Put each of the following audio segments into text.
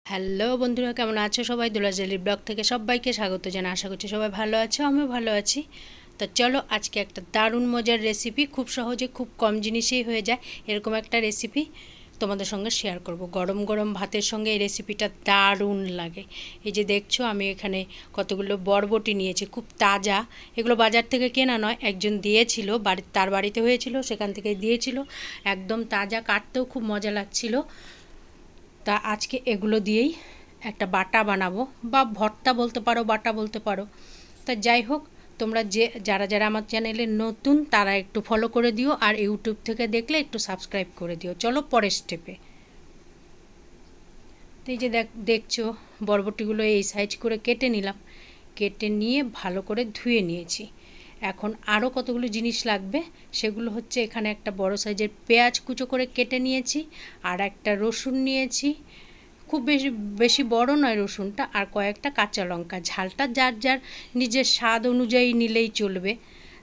Hello বন্ধুরা, কেমন আছো সবাই? দোলাজালি ব্লগ থেকে সবাইকে স্বাগত জানাই। আশা করছি সবাই ভালো আছো, আমিও ভালো আছি। তো চলো আজকে একটা দারুণ মজার রেসিপি, খুব সহজে খুব কম জিনিসেই হয়ে যায় এরকম একটা রেসিপি তোমাদের সঙ্গে শেয়ার করব। গরম গরম ভাতের সঙ্গে এই রেসিপিটা দারুণ লাগে। এই যে দেখছো আমি এখানে কতগুলো বরবটি নিয়েছি, খুব তাজা। এগুলো বাজার থেকে কেনা নয়, একজন দিয়েছিল, তার বাড়িতে হয়েছিল, সেখান থেকে দিয়েছিল। একদম তাজা, কাটতেও খুব মজা লাগছিল। তা আজকে এগুলো দিয়েই একটা বাটা বানাবো, বা ভর্তা বলতে পারো, বাটা বলতে পারো। তা যাই হোক, তোমরা যারা যারা আমার চ্যানেলে নতুন তারা একটু ফলো করে দিও, আর ইউটিউব থেকে দেখলে একটু সাবস্ক্রাইব করে দিও। চলো পরের স্টেপে। তো এই যে দেখছো বরবটিগুলো এই সাইজ করে কেটে নিলাম, কেটে নিয়ে ভালো করে ধুয়ে নিয়েছি। এখন আরও কতগুলো জিনিস লাগবে, সেগুলো হচ্ছে এখানে একটা বড় সাইজের পেঁয়াজ কুচো করে কেটে নিয়েছি, আর একটা রসুন নিয়েছি, খুব বেশি বেশি বড় নয় রসুনটা, আর কয়েকটা কাঁচা লঙ্কা। ঝালটা যার যার নিজের স্বাদ অনুযায়ী নিলেই চলবে,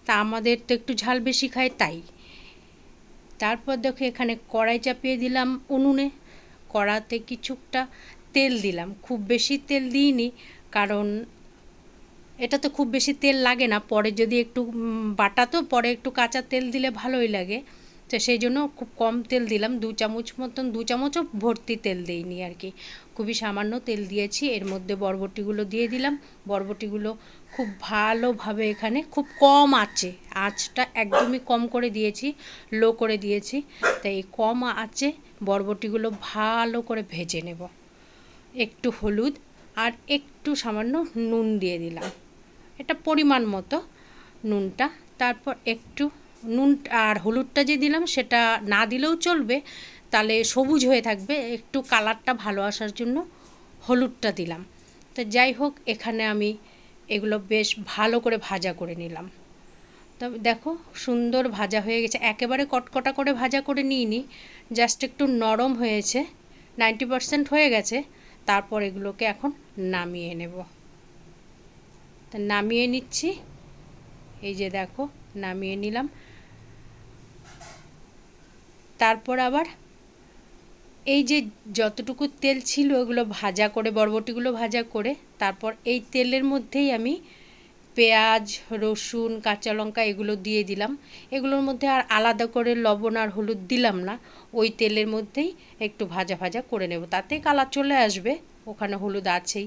তা আমাদের তো একটু ঝাল বেশি খাই তাই। তারপর দেখো এখানে কড়াই চাপিয়ে দিলাম উনুনে, কড়াতে কিছুটা তেল দিলাম, খুব বেশি তেল দিইনি, কারণ এটা তো খুব বেশি তেল লাগে না, পরে যদি একটু বাটা তো পরে একটু কাঁচা তেল দিলে ভালোই লাগে। তো সেই জন্য খুব কম তেল দিলাম, 2 চামচ মতন, 2 চামচও ভর্তি তেল দিইনি আর কি, খুবই সামান্য তেল দিয়েছি। এর মধ্যে বরবটিগুলো দিয়ে দিলাম। বরবটিগুলো খুব ভালোভাবে এখানে খুব কম আঁচে, আঁচটা একদমই কম করে দিয়েছি, লো করে দিয়েছি। তাই এই কম আঁচে বরবটিগুলো ভালো করে ভেজে নেব। একটু হলুদ আর একটু সামান্য নুন দিয়ে দিলাম, এটা পরিমাণ মতো নুনটা। তারপর একটু নুন আর হলুদটা যে দিলাম সেটা না দিলেও চলবে, তাহলে সবুজ হয়ে থাকবে, একটু কালারটা ভালো আসার জন্য হলুদটা দিলাম। তো যাই হোক, এখানে আমি এগুলো বেশ ভালো করে ভাজা করে নিলাম। তবে দেখো সুন্দর ভাজা হয়ে গেছে, একেবারে কটকটা করে ভাজা করে নিইনি, জাস্ট একটু নরম হয়েছে, 90% হয়ে গেছে। তারপর এগুলোকে এখন নামিয়ে নেব। তা নামিয়ে নিচ্ছি, এই যে দেখো নামিয়ে নিলাম। তারপর আবার এই যে যতটুকু তেল ছিল ওগুলো ভাজা করে, বরবটিগুলো ভাজা করে, তারপর এই তেলের মধ্যেই আমি পেঁয়াজ, রসুন, কাঁচা লঙ্কা এগুলো দিয়ে দিলাম। এগুলোর মধ্যে আর আলাদা করে লবণ আর হলুদ দিলাম না, ওই তেলের মধ্যেই একটু ভাজা ভাজা করে নেব, তাতে কালার চলে আসবে, ওখানে হলুদ আছেই।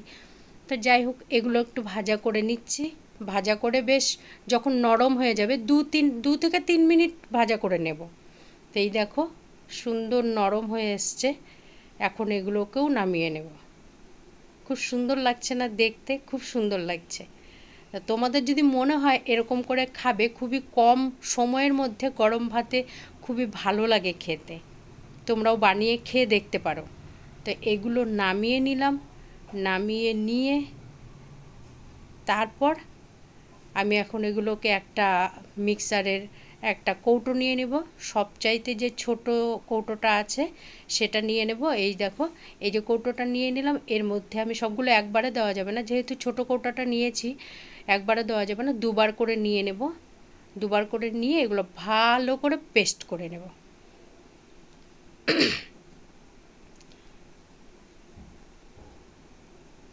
তো যাই হোক, এগুলো একটু ভাজা করে নিচ্ছি। ভাজা করে বেশ যখন নরম হয়ে যাবে, 2 থেকে 3 মিনিট ভাজা করে নেব। তো এই দেখো সুন্দর নরম হয়ে এসছে, এখন এগুলোকেও নামিয়ে নেব। খুব সুন্দর লাগছে না দেখতে? খুব সুন্দর লাগছে। তোমাদের যদি মনে হয় এরকম করে খাবে, খুবই কম সময়ের মধ্যে গরম ভাতে খুবই ভালো লাগে খেতে, তোমরাও বানিয়ে খেয়ে দেখতে পারো। তো এগুলো নামিয়ে নিলাম, নামিয়ে নিয়ে তারপর আমি এখন এগুলোকে একটা মিক্সারের একটা কৌটো নিয়ে নেব, সবচাইতে যে ছোট কৌটোটা আছে সেটা নিয়ে নেব। এই দেখো এই যে কৌটোটা নিয়ে নিলাম, এর মধ্যে আমি সবগুলো একবারে দেওয়া যাবে না, যেহেতু ছোট কৌটোটা নিয়েছি একবারে দেওয়া যাবে না, দুবার করে নিয়ে নেব। দুবার করে নিয়ে এগুলো ভালো করে পেস্ট করে নেব।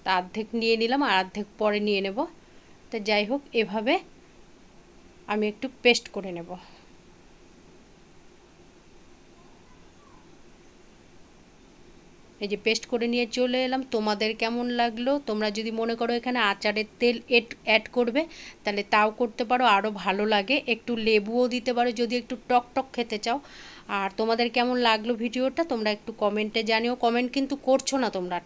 তা অর্ধেক নিয়ে নিলাম আর অর্ধেক পরে নিয়ে নেব। তো যাই হোক, এভাবে আমি একটু পেস্ট করে নেব। এই যে পেস্ট করে নিয়ে চলে এলাম। তোমাদের কেমন লাগলো? তোমরা যদি মনে করো এখানে আচারের তেল অ্যাড করবে, তাহলে তাও করতে পারো, আরও ভালো লাগে। একটু লেবুও দিতে পারো যদি একটু টক টক খেতে চাও। আর তোমাদের কেমন লাগলো ভিডিওটা তোমরা একটু কমেন্টে জানিও। কমেন্ট কিন্তু করছো না তোমরা।